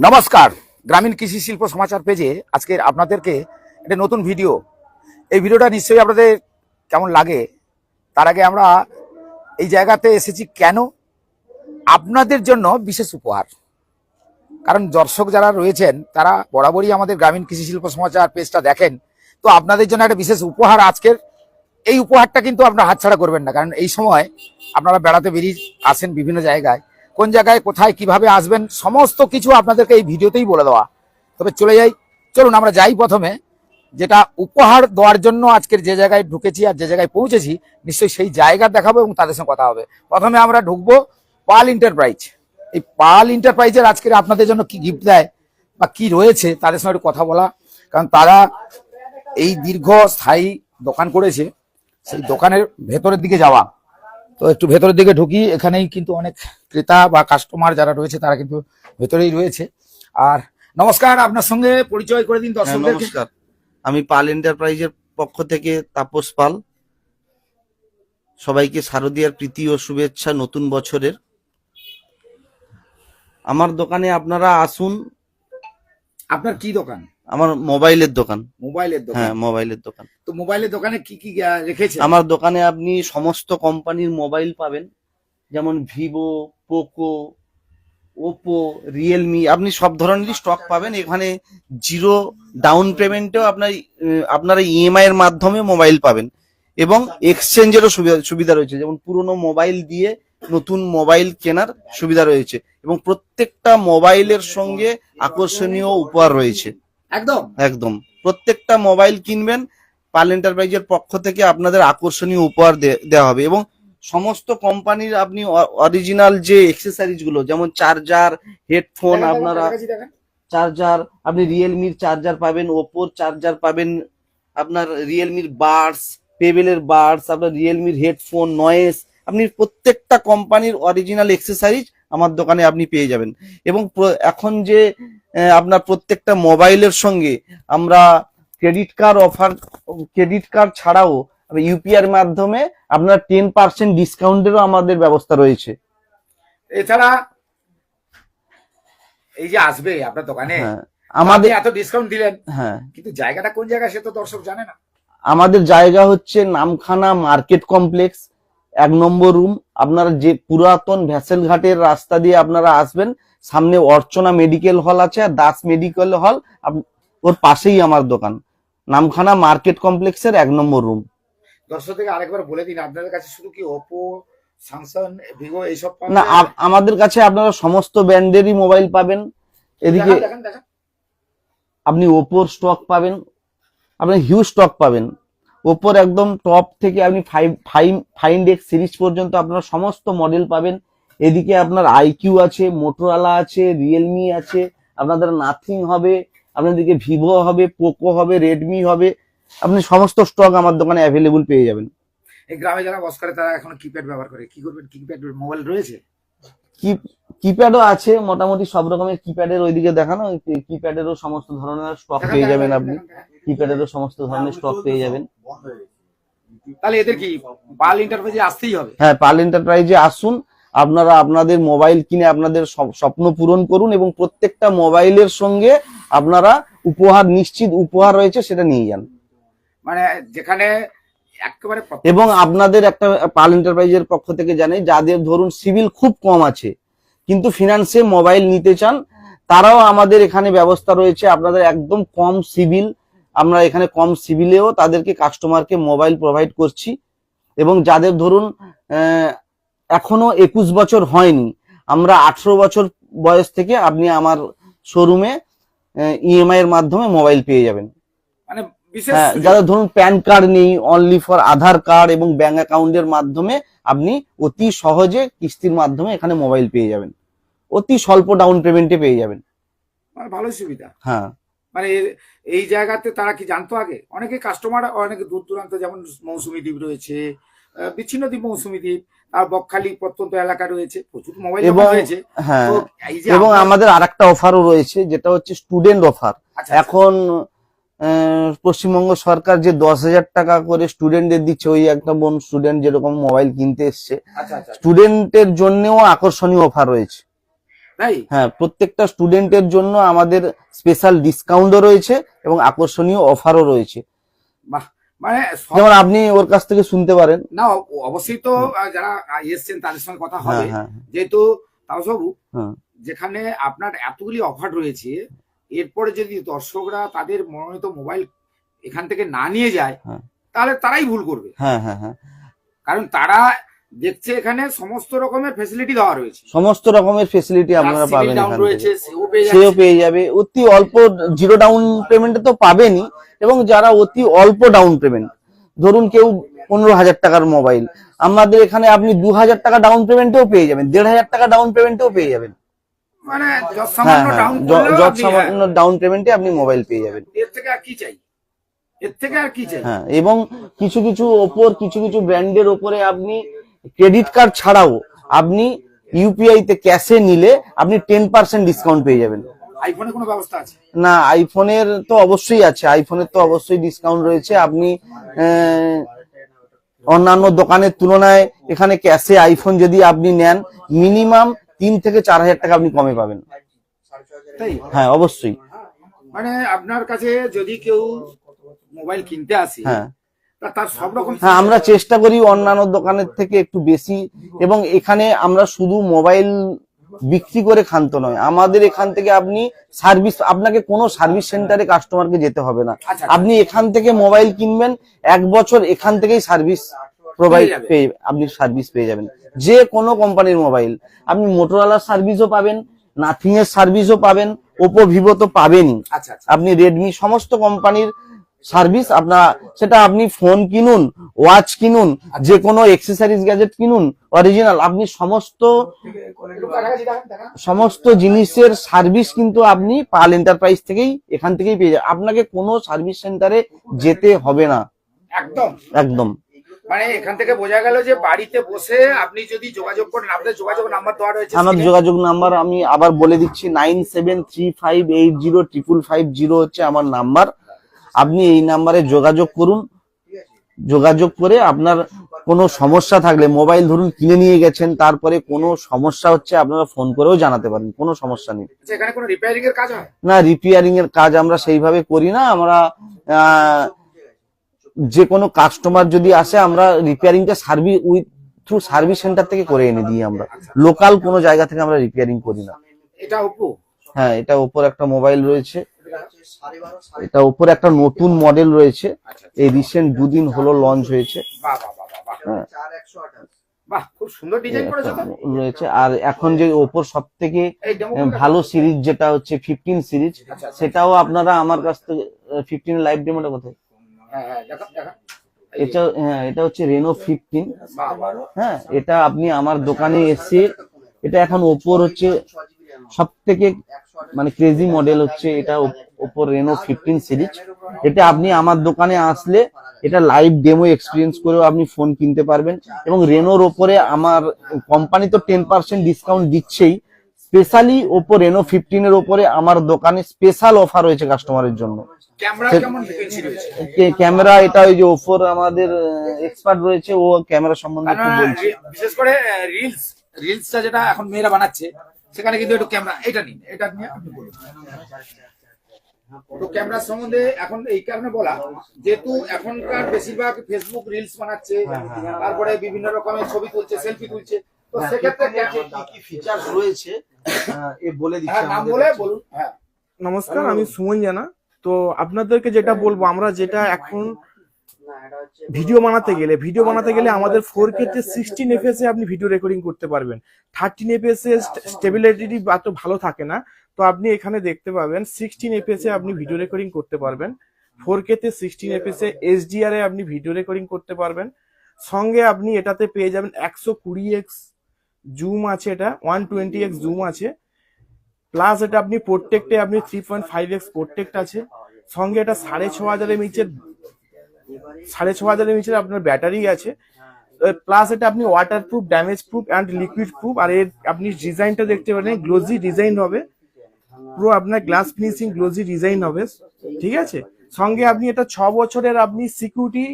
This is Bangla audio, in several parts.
নমস্কার, গ্রামীণ কৃষি শিল্প সমাচার পেজে আজকের আপনাদেরকে একটা নতুন ভিডিও। এই ভিডিওটা নিশ্চয়ই আপনাদের কেমন লাগে। তার আগে আমরা এই জায়গাতে এসেছি কেন, আপনাদের জন্য বিশেষ উপহার। কারণ দর্শক যারা রয়েছেন তারা বরাবরই আমাদের গ্রামীণ কৃষি শিল্প সমাচার পেজটা দেখেন, তো আপনাদের জন্য একটা বিশেষ উপহার আজকের। এই উপহারটা কিন্তু আপনারা হাতছাড়া করবেন না, কারণ এই সময় আপনারা বেড়াতে বেরিয়ে আসেন বিভিন্ন জায়গায়, কোন জায়গায় কোথায় কিভাবে আসবেন সমস্ত কিছু আপনাদেরকে এই ভিডিওতেই বলে দেওয়া। তবে চলুন আমরা যাই প্রথমে, যেটা উপহার দেওয়ার জন্য আজকের যে জায়গায় ঢুকেছি আর যে জায়গায় পৌঁছেছি নিশ্চয়ই সেই জায়গা দেখাবো এবং তাদের সঙ্গে কথা হবে। প্রথমে আমরা ঢুকবো পাল এন্টারপ্রাইজ। এই পাল এন্টারপ্রাইজের আজকের আপনাদের জন্য কি গিফট দেয় বা কি রয়েছে তাদের সঙ্গে একটু কথা বলা, কারণ তারা এই দীর্ঘ স্থায়ী দোকান করেছে। সেই দোকানের ভেতরের দিকে যাওয়া, তো একটু ভেতরের দিকে ঢুকি। এখানেই কিন্তু অনেক ক্রেতা বা কাস্টমার যারা রয়েছে তারা কিন্তু ভেতরেই রয়েছে। আর নমস্কার, আপনার সঙ্গে পরিচয় করে দিন দর্শকদেরকে। নমস্কার, আমি পাল এন্টারপ্রাইজের পক্ষ থেকে তাপস পাল। সবাইকে শারদীয়ার প্রীতি ও শুভেচ্ছা নতুন বছরের। আমার দোকানে আপনারা আসুন। আপনার কি দোকান? আমার মোবাইলের দোকান। মোবাইলের দোকান? হ্যাঁ, মোবাইলের দোকান। তো মোবাইলের দোকানে কি কি রেখেছে? আমার দোকানে আপনি সমস্ত কোম্পানির মোবাইল পাবেন, যেমন ভিভো, পোকো, ওপো, রিয়েলমি, আপনি সব ধরনেরই স্টক পাবেন এখানে। জিরো ডাউন পেমেন্টেও আপনারা ইএমআই এর মাধ্যমে মোবাইল পাবেন, এবং এক্সচেঞ্জেরও সুবিধা রয়েছে, যেমন পুরনো মোবাইল দিয়ে নতুন মোবাইল কেনার সুবিধা রয়েছে, এবং প্রত্যেকটা মোবাইলের সঙ্গে আকর্ষণীয় উপহার রয়েছে। একদম একদম প্রত্যেকটা মোবাইল কিনবেন, পাল এন্টারপ্রাইজের পক্ষ থেকে আপনাদের আকর্ষণীয় উপহার দেওয়া হবে। এবং সমস্ত কোম্পানির আপনি অরিজিনাল যে এক্সেসরিজ গুলো, যেমন চার্জার, হেডফোন, আপনারা চার্জার, আপনি রিয়েলমির চার্জার পাবেন, ওপোর চার্জার পাবেন, আপনার রিয়েলমির বাডস, পেবেলের বাডস, আপনার রিয়েলমির হেডফোন, নয়েস, আপনি প্রত্যেকটা কোম্পানির অরিজিনাল এক্সেসরিজ আমার দোকানে আপনি পেয়ে যাবেন। এবং এখন যে আপনার প্রত্যেকটা মোবাইলের সঙ্গে আমরা ক্রেডিট কার্ড ছাড়াও ইউপিআই মাধ্যমে আপনার 10% ডিসকাউন্টেরও আমাদের ব্যবস্থা রয়েছে। এছাড়া এই যে আসবে আপনার দোকানে, আমাদের এত ডিসকাউন্ট দিলেন, হ্যাঁ, কিন্তু জায়গাটা কোন জায়গা সে তো দর্শক জানে না। আমাদের জায়গা হচ্ছে নামখানা মার্কেট কমপ্লেক্স, 1 নম্বর রুম। আপনারা যে পুরাতন ভ্যাসেল ঘাটের রাস্তা দিয়ে আপনারা আসবেন, সামনে অর্চনা মেডিকেল হল আছে আর দাস মেডিকেল হল, ওর পাশেই আমার দোকান। নামখানা মার্কেট কমপ্লেক্সের 1 নম্বর রুম। দর্শকদেরকে আরেকবার বলে দিন, আপনাদের কাছে শুধু কি ওপো, স্যামসাং, ভিভো এইসব না, আমাদের কাছে আপনারা সমস্ত ব্র্যান্ডেরই মোবাইল পাবেন। এদিকে আপনি ওপোর স্টক পাবেন, আপনি হিউজ স্টক পাবেন। ওপোর একদম টপ থেকে আপনি ফাইন্ড এক্স সিরিজ পর্যন্ত আপনারা সমস্ত মডেল পাবেন। এদিকে আপনার আইকিউ আছে, মোটোরোলা আছে, রিয়েলমি আছে, আপনাদের নাথিং হবে, আপনাদেরকে ভিভো হবে, পোকো হবে, রেডমি হবে, আপনি সমস্ত স্টক আমার দোকানে অ্যাভেলেবল পেয়ে যাবেন। এই গ্রামে যারা বাস করে তারা এখন কিপ্যাড ব্যবহার করে, কি করবেন? কিপ্যাড মোবাইল রয়েছে, কিপ্যাডও আছে, মোটামুটি সব রকমের কিপ্যাডের ওইদিকে দেখানো, কিপ্যাডেরও সমস্ত ধরনের স্টক পেয়ে যাবেন। আপনি কিপ্যাডেরও সমস্ত ধরনের স্টক পেয়ে যাবেন। তাহলে এদের কি পাল এন্টারপ্রাইজে আসতেই হবে? হ্যাঁ, পাল এন্টারপ্রাইজে আসুন। আপনারা আপনাদের মোবাইল কিনে আপনাদের স্বপ্ন পূরণ করুন, এবং প্রত্যেকটা মোবাইলের সঙ্গে আপনারা উপহার, নিশ্চিত উপহার রয়েছে, সেটা নিয়ে যান। মানে যেখানে একেবারে। এবং আপনাদের একটা পাল এন্টারপ্রাইজের পক্ষ থেকে জানাই, যাদের ধরুন সিভিল খুব কম আছে কিন্তু ফিনান্সে মোবাইল নিতে চান, তারাও আমাদের এখানে ব্যবস্থা রয়েছে। আপনাদের একদম কম সিভিল, আমরা এখানে কম সিভিলেও তাদেরকে কাস্টমারকে মোবাইল প্রোভাইড করছি। এবং যাদের ধরুন এখনো 21 বছর হয়নি, আমরা 18 বছর বয়স থেকে আপনি আমার শোরুমে ইএমআই এর মাধ্যমে মোবাইল পেয়ে যাবেন। মানে যাদের ধরুন প্যান কার্ড নেই, অনলি ফর আধার কার্ড এবং ব্যাংক অ্যাকাউন্টের মাধ্যমে আপনি অতি সহজে কিস্তির মাধ্যমে এখানে মোবাইল পেয়ে যাবেন, অতি স্বল্প ডাউন পেমেন্টে পেয়ে যাবেন। মানে ভালোই সুবিধা। হ্যাঁ, মানে এই জায়গাতে তারা কি জানতো আগে? অনেকে কাস্টমার অনেকে দূর দূরান্ত, যেমন মৌসুমী দ্বীপ রয়েছে, বিচ্ছিন্ন দ্বীপ, মৌসুমী দ্বীপ, আর বকখালি প্রত্যন্ত এলাকা রয়েছে, প্রচুর মোবাইল রয়েছে। হ্যাঁ, এবং আমাদের আরেকটা অফারও রয়েছে, যেটা হচ্ছে স্টুডেন্ট অফার। এখন পশ্চিমবঙ্গ সরকার যে 10,000 টাকা করে স্টুডেন্টদের দিচ্ছে, ওই একটা বোন স্টুডেন্ট যেরকম মোবাইল কিনতে এসছে, স্টুডেন্টের জন্যও আকর্ষণীয় অফার রয়েছে। তাই হ্যাঁ, প্রত্যেকটা স্টুডেন্টের জন্য আমাদের স্পেশাল ডিসকাউন্টও রয়েছে এবং আকর্ষণীয় অফারও রয়েছে। বাহ, মানে যেমন আপনি ওর কাছ থেকে শুনতে পারেন। না, অবশ্যই তো যারা এসছেন তাদের সঙ্গে কথা হ্যাঁ হবে, হ্যাঁ যেহেতু তাপসবাবু হ্যাঁ যেখানে আপনার এতগুলি অফার রয়েছে, এরপরে যদি দর্শকরা তাদের মনোনীত মোবাইল এখান থেকে না নিয়ে যায় হ্যাঁ তাহলে তারাই ভুল করবে। হ্যাঁ হ্যাঁ হ্যাঁ কারণ তারা দেখছে এখানে সমস্ত রকমের ফেসিলিটি দেওয়া রয়েছে, সমস্ত রকমের ফেসিলিটি আপনারা পাবেন ডাউন এখান রয়েছে, থেকে। সেও পেয়ে সেও যাচ্ছে। পেয়ে যাবে অতি অল্প, জিরো ডাউন পেমেন্টে তো পাবেনই, এবং যারা অতি অল্প ডাউন পেমেন্ট, ধরুন কেউ 15,000 টাকার মোবাইল, আমাদের এখানে আপনি 2,000 টাকা ডাউন পেমেন্টেও পেয়ে যাবেন, 1,500 টাকা ডাউন পেমেন্টেও পেয়ে যাবেন। মানে যত হ্যাঁ সামান্য হ্যাঁ, ডাউন যত সামান্য ডাউন পেমেন্টে আপনি মোবাইল পেয়ে যাবেন। এর থেকে আর কি চাই, এর থেকে আর কি চাই। হ্যাঁ, এবং কিছু কিছু কিছু কিছু ব্র্যান্ডের ওপরে আপনি ক্রেডিট কার্ড ছাড়াও আপনি ইউপিআই তে ক্যাশে নিলে আপনি 10% ডিসকাউন্ট পেয়ে যাবেন। আইফোনে কোনো ব্যবস্থা আছে? না, আইফোনের তো অবশ্যই আছে, আইফোনের তো অবশ্যই ডিসকাউন্ট রয়েছে। আপনি অন্যান্য দোকানের তুলনায় এখানে ক্যাশে আইফোন যদি আপনি নেন, মিনিমাম 3 থেকে 4,000 টাকা আপনি কমে পাবেন। তাই? হ্যাঁ অবশ্যই। মানে আপনার কাছে যদি কেউ মোবাইল কিনতে আসে, হ্যাঁ তার সব রকম, হ্যাঁ, আমরা চেষ্টা করি অন্যান্য দোকানের থেকে একটু বেশি, এবং এখানে আমরা শুধু মোবাইল বিক্রি করে ক্ষান্ত নয়, আমাদের এখান থেকে আপনি সার্ভিস, আপনাকে কোনো সার্ভিস সেন্টারে কাস্টমারকে যেতে হবে না। আচ্ছা, আপনি এখান থেকে মোবাইল কিনবেন, 1 বছর এখান থেকেই সার্ভিস প্রোভাইড আপনি সার্ভিস পেয়ে যাবেন। যে কোনো কোম্পানির মোবাইল, আপনি মোটরোলার সার্ভিসও পাবেন, নাথিং এর সার্ভিসও পাবেন, ওপো ভিভো তো পাবেনই, আচ্ছা আচ্ছা, আপনি রেডমি, সমস্ত কোম্পানির সার্ভিস আপনার, সেটা আপনি ফোন কিনুন, ওয়াচ কিনুন, যে কোনো এক্সেসরিজ গ্যাজেট কিনুন, অরিজিনাল, আপনি সমস্ত জিনিসের সার্ভিস কিন্তু আপনি পাল এন্টারপ্রাইজ থেকেই, এখান থেকেই পেয়ে যাবেন। আপনাকে কোনো সার্ভিস সেন্টারে যেতে হবে না, একদম একদম। মানে এখান থেকে বোঝা গেল যে বাড়িতে বসে আপনি যদি যোগাযোগ করেন, আপনাদের যোগাযোগ নাম্বার দেওয়া রয়েছে। আমার যোগাযোগ নাম্বার আমি আবার বলে দিচ্ছি, 9735805550 হচ্ছে আমার নাম্বার। আপনি এই নাম্বারে যোগাযোগ করুন, যোগাযোগ করে আপনার কোনো সমস্যা থাকলে, মোবাইল ধরুন কিনে নিয়ে গেছেন, তারপরে কোনো সমস্যা হচ্ছে, আপনারা ফোন করেও জানাতে পারেন, কোনো সমস্যা নেই। এখানে কোনো রিপেয়ারিং এর কাজ হয় না, রিপেয়ারিং এর কাজ আমরা সেইভাবে করি না। আমরা যে কোনো কাস্টমার যদি আসে, আমরা রিপেয়ারিংটা থ্রু সার্ভিস সেন্টার থেকে করে এনে দিই। আমরা লোকাল কোনো জায়গা থেকে আমরা রিপেয়ারিং করি না। এটা ওপো? হ্যাঁ, এটা ওপোর একটা মোবাইল রয়েছে, এটা ওপর একটা নতুন মডেল রয়েছে, এই রিসেন্ট 2 দিন হলো লঞ্চ হয়েছে। বাহ বাহ বাহ বাহ, হ্যাঁ, বাহ, খুব সুন্দর ডিজাইন করেছে তো। রয়েছে। আর এখন যে ওপোর সব থেকে ভালো সিরিজ যেটা হচ্ছে 15 সিরিজ, সেটাও আপনারা আমার কাছ থেকে, 15 লাইভ ডেমোটা কোথায়, হ্যাঁ হ্যাঁ, দেখা দেখা, এটা হচ্ছে রেনো 15। হ্যাঁ, এটা আপনি আমার দোকানে এসে, এটা এখন ওপোর হচ্ছে সব থেকে মানে ক্রেজি মডেল হচ্ছে এটা, ওপো রেনো 15 সিরিজ। এটা আপনি আমার দোকানে আসলে এটা লাইভ ডেমো এক্সপিরিয়েন্স করেও আপনি ফোন কিনতে পারবেন। এবং রেনোর ওপরে আমার কোম্পানি তো 10% ডিসকাউন্ট দিচ্ছেই, স্পেশালি ওপো রেনো 15 এর ওপরে আমার দোকানে স্পেশাল অফার রয়েছে কাস্টমারের জন্য। ক্যামেরা কেমন ফ্রিকোয়েন্সি রয়েছে? ক্যামেরা, এটা ওই যে ওপোর আমাদের এক্সপার্ট রয়েছে, ও ক্যামেরা সম্বন্ধে একটু বলছে। বিশেষ করে রিলসটা যেটা এখন মেয়েরা বানাচ্ছে, সেখানে কিন্তু একটু ক্যামেরা, এটা নিন, এটা নিয়ে আপনি বলুন তো ক্যামেরার সম্বন্ধে। এখন এই কারণে বলা, যেহেতু এখনকার বেশিরভাগ ফেসবুক রিলস বানাচ্ছে, তারপরে বিভিন্ন রকমের ছবি তুলছে, সেলফি তুলছে, তো সেক্ষেত্রে কি ফিচারস রয়েছে এ বলে দিচ্ছি। নাম বলে বলুন। হ্যাঁ, নমস্কার, আমি সুমন জানা। তো আপনাদেরকে যেটা বলবো, আমরা যেটা এখন ভিডিও বানাতে গেলে আমাদের 4K তে 16 fps এ আপনি ভিডিও রেকর্ডিং করতে পারবেন। 13 fps এ স্টেবিলিটি এত ভালো থাকে না, তো আপনি এখানে দেখতে পাবেন 16 fps এ আপনি ভিডিও রেকর্ডিং করতে পারবেন। 4K তে 16 fps এ HDR এ আপনি ভিডিও রেকর্ডিং করতে পারবেন। সঙ্গে আপনি এটাতে পেয়ে যাবেন 120x জুম আছে, এটা 120x জুম আছে, প্লাস এটা আপনি প্রোটেক্টে আপনি 3.5x প্রোটেক্ট আছে। সঙ্গে এটা 6500 mAh আপনার ব্যাটারি আছে, প্লাস এটা আপনি waterproof, damage proof and liquid proof. আর এর আপনি ডিজাইনটা দেখতে পারেন, গ্লোজি ডিজাইন হবে, পুরো আপনার গ্লাস ফিনিশিং গ্লোজি ডিজাইন হবে, ঠিক আছে। সঙ্গে আপনি এটা 6 বছরের আপনি সিকিউরিটি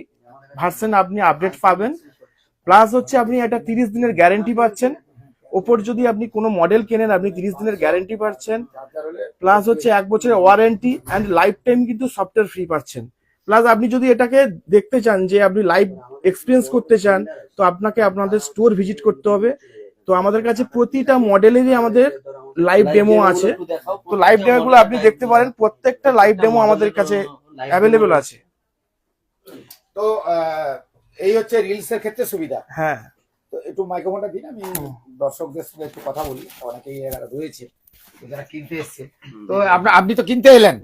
ভার্সন আপনি আপডেট পাবেন, প্লাস হচ্ছে আপনি এটা 30 দিনের গ্যারেন্টি পাচ্ছেন। ওপর যদি আপনি কোনো মডেল কেনেন আপনি 30 দিনের গ্যারেন্টি পাচ্ছেন, প্লাস হচ্ছে 1 বছরের ওয়ারেন্টি অ্যান্ড লাইফ টাইম কিন্তু সফটওয়্যার ফ্রি পাচ্ছেন। প্লাস আপনি যদি এটাকে দেখতে চান যে আপনি লাইভ এক্সপিরিয়েন্স করতে চান, তো আপনাকে আপনাদের স্টোর ভিজিট করতে হবে। তো আমাদের কাছে প্রতিটা মডেলেরই আমাদের লাইভ ডেমো আছে, তো লাইভ ডেমো গুলো আপনি দেখতে পারেন, প্রত্যেকটা লাইভ ডেমো আমাদের কাছে অ্যাভেলেবেল আছে। তো এই হচ্ছে রিলস এর ক্ষেত্রে সুবিধা। হ্যাঁ, তো একটু মাইক্রোফোনটা দিন, আমি দর্শকদের সঙ্গে একটু কথা বলি, অনেকেই এরা রয়েছে যারা কিনতে এসছে। তো আপনি তো কিনতে এলেন,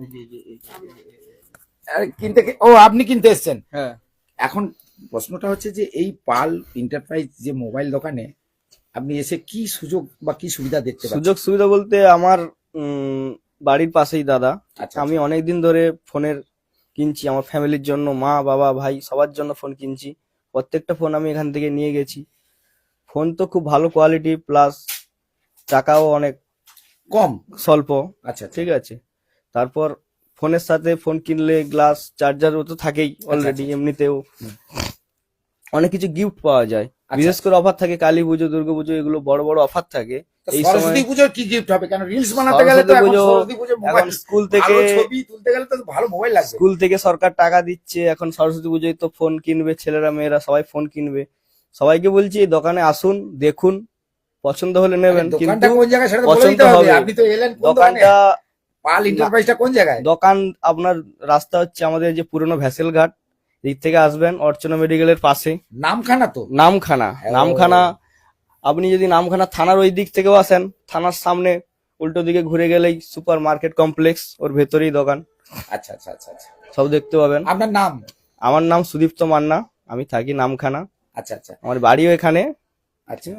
আপনি কিনতে এসছেন। হ্যাঁ, এখন প্রশ্নটা হচ্ছে যে এই পাল এন্টারপ্রাইজ যে মোবাইল দোকানে আপনি এসে কি সুযোগ বা কি সুবিধা দেখতে পাচ্ছেন? সুযোগ সুবিধা বলতে আমার বাড়ির পাশেই দাদা, আচ্ছা, আমি অনেকদিন ধরে ফোনের কিনছি, আমার ফ্যামিলির জন্য, মা বাবা ভাই সবার জন্য ফোন কিনছি। প্রত্যেকটা ফোন আমি এখান থেকে নিয়ে গেছি। ফোন তো খুব ভালো কোয়ালিটি, প্লাস টাকাও অনেক কম। স্বল্প। আচ্ছা, ঠিক আছে, তারপর ফোনের সাথে ফোন কিনলে গ্লাস চার্জারও তো থাকেই অলরেডি, এমনিতেও অনেক কিছু গিফট পাওয়া যায়। বিশেষ করে অফার থাকে কালী পুজো, দুর্গা পুজো, এগুলো বড় বড় অফার থাকে। এই সময় সরস্বতী পুজোর কি গিফট হবে? কেন রিলস বানাতে গেলে তো এখন সরস্বতী পুজো এখন মোবাইল, স্কুল থেকে ভালো ছবি তুলতে গেলে তো ভালো মোবাইল লাগবে। স্কুল থেকে সরকার টাকা দিচ্ছে, এখন সরস্বতী পুজোয় তো ফোন কিনবে, ছেলেরা মেয়েরা সবাই ফোন কিনবে। সবাইকে বলছি এই দোকানে আসুন, দেখুন, পছন্দ হলে নেবেন, দোকানটা কিন্তু কোন জায়গায় সেটা তো বলে পছন্দ দিতে হবে। হবে। আপনি তো এলেন কোন দোকানে? দোকানটা পাল এন্টারপ্রাইজটা কোন জায়গায়? দোকান আপনার রাস্তা হচ্ছে আমাদের যে পুরনো ভ্যাসেল ঘাট, দিক থেকে আসবেন অর্চনা মেডিকেলের পাশে নামখানা তো? নামখানা। নামখানা আপনি যদি নামখানা থানার ওই দিক থেকেও আসেন, থানার সামনে উল্টো দিকে ঘুরে গেলেই সুপার মার্কেট কমপ্লেক্স, ওর ভেতরেই দোকান, আচ্ছা আচ্ছা আচ্ছা আচ্ছা। সব দেখতে পাবেন। আপনার নাম? আমার নাম সুদীপ্ত মান্না, আমি থাকি নামখানা, আচ্ছা আচ্ছা আমার বাড়িও এখানে। আচ্ছা।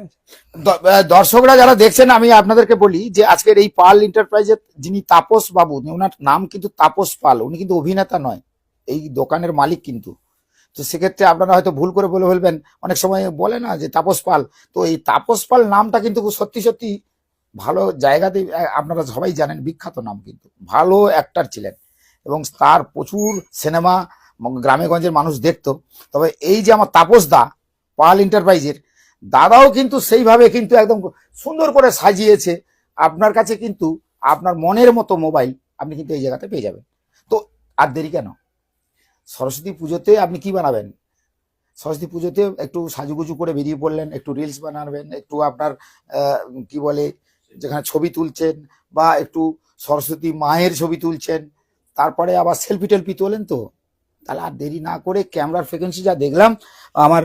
দর্শকরা যারা দেখছেন, আমি আপনাদেরকে বলি যে আজকের এই পাল এন্টারপ্রাইজের যিনি তাপস বাবু, ওনার নাম কিন্তু তাপস পাল, উনি কিন্তু অভিনেতা নয়, এই দোকানের মালিক কিন্তু। তো সেক্ষেত্রে আপনারা হয়তো ভুল করে বলে ফেলবেন, অনেক সময় বলে না যে তাপস পাল, তো এই তাপস পাল নামটা কিন্তু সত্যি সত্যি ভালো জায়গাতে, আপনারা সবাই জানেন, বিখ্যাত নাম, কিন্তু ভালো অ্যাক্টর ছিলেন এবং তার প্রচুর সিনেমা গ্রামে গঞ্জের মানুষ দেখতো। তবে এই যে আমার তাপস দা, পাল এন্টারপ্রাইজের দাদাও কিন্তু সেইভাবে কিন্তু একদম সুন্দর করে সাজিয়েছে। আপনার কাছে কিন্তু আপনার মনের মতো মোবাইল আপনি কিন্তু এই জায়গাতে পেয়ে যাবেন। তো আর দেরি কেন? সরস্বতী পুজোতে আপনি কি বানাবেন? সরস্বতী পুজোতে একটু সাজুগুজু করে বেরিয়ে পড়লেন, একটু রিলস বানাবেন, একটু আপনার কি বলে যেখানে ছবি তুলছেন, বা একটু সরস্বতী মায়ের ছবি তুলছেন, তারপরে আবার সেলফি টেলফি তোলেন, তো তাহলে আর দেরি না করে ক্যামেরার ফ্রিকোয়েন্সি যা দেখলাম, আমার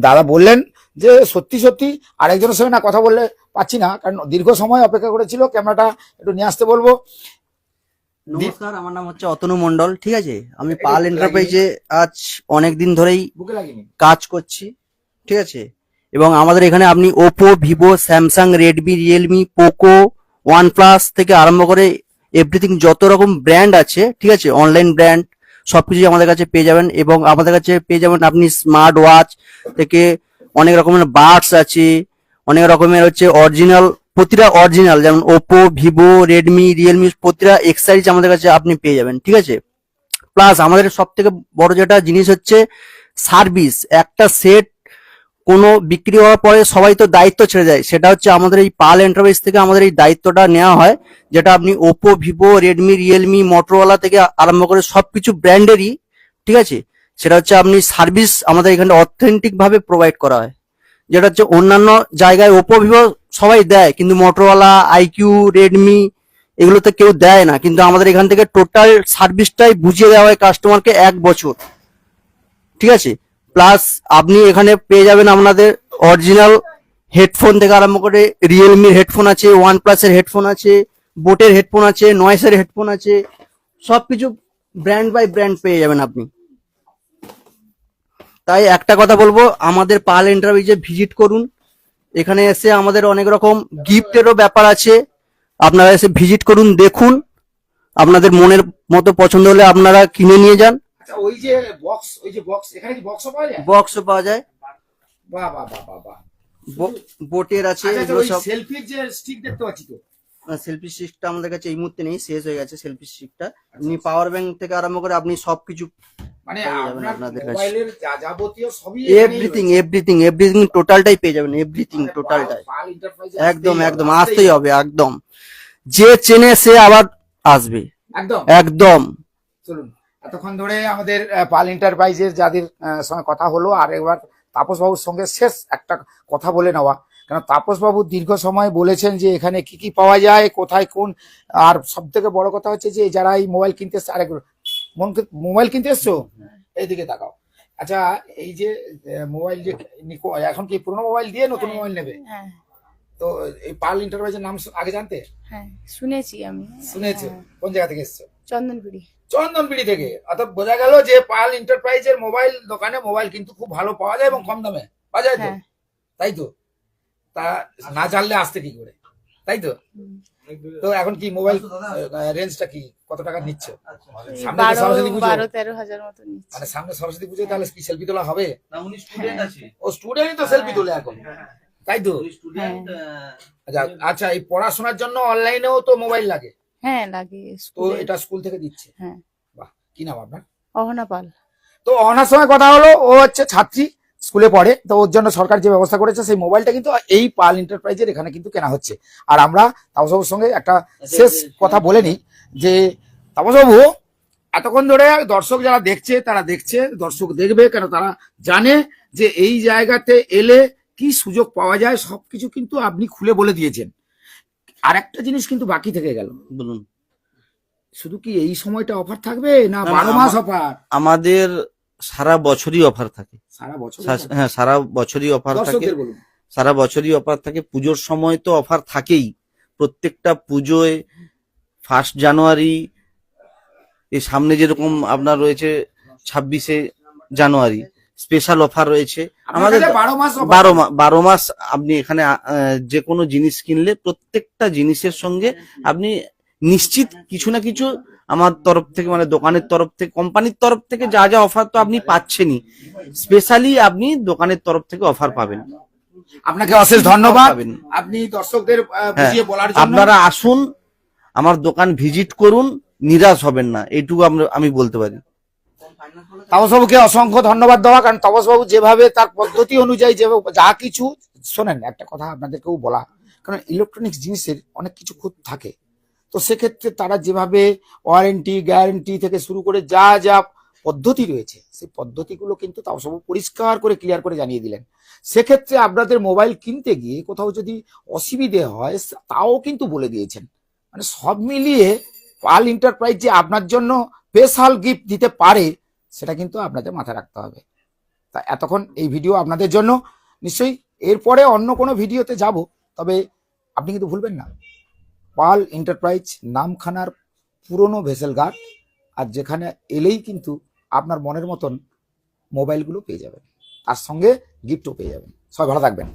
দাদা বললেন যে সত্যি সত্যি আরেকজনের সঙ্গে না কথা বললে পাচ্ছি না, কারণ দীর্ঘ সময় অপেক্ষা করেছিল, ক্যামেরাটা একটু নিয়ে আসতে বলবো। নমস্কার, আমার নাম হচ্ছে অতনু মন্ডল। ঠিক আছে, আমি পাল এন্টারপ্রাইজে আজ অনেক দিন ধরেই বুকে লাগিনি। কাজ করছি। ঠিক আছে, এবং আমাদের এখানে আপনি Oppo, Vivo, Samsung, Redmi, Realme, Poco, OnePlus থেকে আরম্ভ করে এভরিথিং, যত রকম ব্র্যান্ড আছে, ঠিক আছে, অনলাইন ব্র্যান্ড সবকিছু আমাদের কাছে পেয়ে যাবেন। এবং আমাদের কাছে পেয়ে যাবেন আপনি স্মার্ট ওয়াচ থেকে অনেক রকমের বাডস আছে, অনেক রকমের হচ্ছে অরিজিনাল, প্রতিটা অরিজিনাল, যেমন ওপো, ভিভো, রেডমি, রিয়েলমি, প্রতিটা এক্সাইজ আমাদের কাছে আপনি পেয়ে যাবেন। ঠিক আছে, প্লাস আমাদের সব থেকে বড় যেটা জিনিস হচ্ছে সার্ভিস। একটা সেট কোনো বিক্রি হওয়ার পরে সবাই তো দায়িত্ব ছেড়ে যায়, সেটা হচ্ছে আমাদের এই পাল এন্টারপ্রাইজ থেকে আমাদের এই দায়িত্বটা নেওয়া হয়, যেটা আপনি Oppo, Vivo, Redmi, Realme, Motorola থেকে আরম্ভ করে সবকিছু ব্র্যান্ডেরই, ঠিক আছে, সেটা হচ্ছে আপনি সার্ভিস আমাদের এখানে অথেন্টিক ভাবে প্রোভাইড করা হয়। যেটা হচ্ছে অন্যান্য জায়গায় ওপো, ভিভো সবাই দেয়, কিন্তু মোটরোলা, আইকিউ, রেডমি এগুলোতে কেউ দেয় না, কিন্তু আমাদের এখান থেকে টোটাল সার্ভিসটাই বুঝিয়ে দেওয়া হয় কাস্টমারকে 1 বছর। ঠিক আছে, প্লাস আপনি এখানে পেয়ে যাবেন আপনাদের অরিজিনাল হেডফোন থেকে আরম্ভ করে, রিয়েলমির হেডফোন আছে, ওয়ানপ্লাসের হেডফোন আছে, বোটের হেডফোন আছে, নয়েসের হেডফোন আছে, সবকিছু ব্র্যান্ড বাই ব্র্যান্ড পেয়ে যাবেন আপনি। তাই একটা কথা বলবো, আমাদের পাল এন্টারপ্রাইজে ভিজিট করুন। এখানে এসে আমাদের অনেক রকম গিফটেরও ব্যাপার আছে, আপনারা এসে ভিজিট করুন, দেখুন, আপনাদের মনের মতো পছন্দ হলে আপনারা কিনে নিয়ে যান। আচ্ছা, ওই যে বক্স, এখানে কি বক্সও পাওয়া যায়? বক্সও পাওয়া যায়, বাহ বাহ বাহ বাহ বাহ। বোটের আছে, আচ্ছা, এগুলো ওই সব। সেলফির যে স্টিক দেখতে পাচ্ছি তো, সেলফি স্টিকটা আমাদের কাছে এই মুহূর্তে নেই, শেষ হয়ে গেছে সেলফি স্টিকটা। আপনি পাওয়ার ব্যাংক থেকে আরম্ভ করে আপনি সবকিছু মানে পেয়ে যাবেন আপনার আপনাদের কাছে। মোবাইলের যা যাবতীয় সবই এখানেই এভরিথিং রয়েছে। এভরিথিং এভরিথিং টোটালটাই পেয়ে যাবেন, এভরিথিং টোটালটাই। পাল এন্টারপ্রাইজে একদম আসতেই একদম হবে, আসতেই হবে, একদম যে চেনে সে আবার আসবে, একদম। একদম। চলুন, এতক্ষণ ধরে আমাদের পাল এন্টারপ্রাইজের যাদের সঙ্গে কথা হলো, আর একবার তাপস বাবুর সঙ্গে শেষ একটা কথা বলে নেওয়া। কারণ তাপস বাবু দীর্ঘ সময় বলেছেন যে এখানে কি কি পাওয়া যায়, কোথায় কোন, আর সব থেকে বড় কথা হচ্ছে যে যারা এই মোবাইল কিনতে এসছে, আরেক মোবাইল কিনতে এসছো, এইদিকে তাকাও। আচ্ছা, এই যে মোবাইল যে এখন কি পুরোনো মোবাইল দিয়ে নতুন মোবাইল নেবে, হ্যাঁ তো এই পাল এন্টারপ্রাইজের নাম আগে জানতে? হ্যাঁ শুনেছি আমি। শুনেছো? হ্যাঁ, কোন জায়গা থেকে এসছো? চন্দনপুরি। চন্দনপিড়ি থেকে। অর্থাৎ বোঝা গেল যে পাল এন্টারপ্রাইজের মোবাইল দোকানে মোবাইল কিন্তু খুব ভালো পাওয়া যায় এবং কম দামে পাওয়া যায় তো, হ্যাঁ। তাই তো? তা না জানলে আসতে কি করে, তাই তো? হুম। তো এখন কি মোবাইল রেঞ্জটা কি, কত টাকা নিচ্ছ? এই সামনে তো সরস্বতী পুজো, 12-13 হাজার মতো নিচ্ছে। মানে সামনে সরস্বতী পুজো, তাহলে কি সেলফি তোলা হবে? না উনি স্টুডেন্ট আছে, ও স্টুডেন্টই তো সেলফি তোলে এখন, তাই তো? উনি স্টুডেন্ট। আচ্ছা আচ্ছা, এই পড়াশোনার জন্য অনলাইনেও তো মোবাইল লাগে, হ্যাঁ লাগে তো স্কুলে। এটা স্কুল থেকে দিচ্ছে? হ্যাঁ। বাহ, কি নাম আপনার? অহনা পাল। তো অনার সঙ্গে কথা হলো, ও হচ্ছে ছাত্রী, স্কুলে পড়ে, তো ওর জন্য সরকার যে ব্যবস্থা করেছে সেই মোবাইলটা কিন্তু এই পাল এন্টারপ্রাইজের এখানে কিন্তু কেনা হচ্ছে। আর আমরা তাপসবাবুর সঙ্গে একটা শেষ কথা বলে নিই যে তাপসবাবু, এতক্ষণ ধরে দর্শক যারা দেখছে তারা দেখছে, দর্শক দেখবে, কেন তারা জানে যে এই জায়গাতে এলে কি সুযোগ পাওয়া যায়, সবকিছু কিন্তু আপনি খুলে বলে দিয়েছেন। আর একটা জিনিস কিন্তু বাকি থেকে গেল, বলুন। শুধু কি এই সময়টা অফার থাকবে না না, 12 মাস অফার? আমাদের সারা বছরই অফার থাকে। সারা বছর হ্যাঁ, সারা বছরই অফার থাকে, দর্শকদের বলুন। সারা বছরই অফার থাকে। পুজোর সময় তো অফার থাকেই, প্রত্যেকটা পুজোয় 1 জানুয়ারি, এই সামনে যেরকম আপনার রয়েছে 26শে জানুয়ারি স্পেশাল অফার রয়েছে আমাদের। 12 মাস offer। 12 মাস আপনি এখানে যে কোনো জিনিস কিনলে প্রত্যেকটা জিনিসের সঙ্গে আপনি নিশ্চিত কিছু না কিছু আমার তরফ থেকে, মানে দোকানের তরফ থেকে, কোম্পানির তরফ থেকে যা যা অফার তো আপনি পাচ্ছেনই, স্পেশালি আপনি দোকানের তরফ থেকে অফার পাবেন। আপনাকে অশেষ ধন্যবাদ, পাবেন। আপনি দর্শকদের হ্যাঁ, বুঝিয়ে বলার জন্য। আপনারা আসুন, আমার দোকান ভিজিট করুন, নিরাশ হবেন না, এইটুকু আমি বলতে পারি। তাপসবাবুকে অসংখ্য ধন্যবাদ দেওয়া, কারণ তাপসবাবু যেভাবে তার পদ্ধতি অনুযায়ী যেভাবে যা কিছু, শোনেন একটা কথা আপনাদেরকেও বলা, কারণ ইলেকট্রনিক্স জিনিসের অনেক কিছু খুঁত থাকে, তো সেক্ষেত্রে তারা যেভাবে ওয়ারেন্টি গ্যারান্টি থেকে শুরু করে যা যা পদ্ধতি রয়েছে, সেই পদ্ধতিগুলো কিন্তু তাপসবাবু পরিষ্কার করে ক্লিয়ার করে জানিয়ে দিলেন। সেক্ষেত্রে আপনাদের মোবাইল কিনতে গিয়ে কোথাও যদি অসুবিধে হয় তাও কিন্তু বলে দিয়েছেন। মানে সব মিলিয়ে পাল এন্টারপ্রাইজ যে আপনার জন্য স্পেশাল গিফট দিতে পারে সেটা কিন্তু আপনাদের মাথায় রাখতে হবে। তা এতক্ষণ এই ভিডিও আপনাদের জন্য, নিশ্চয়ই এরপরে অন্য কোনো ভিডিওতে যাব, তবে আপনি কিন্তু ভুলবেন না পাল এন্টারপ্রাইজ নামখানার পুরনো ভেসেল ঘাট, আর যেখানে এলেই কিন্তু আপনার মনের মতন মোবাইলগুলো পেয়ে যাবেন, তার সঙ্গে গিফটও পেয়ে যাবেন। সবাই ভালো থাকবেন।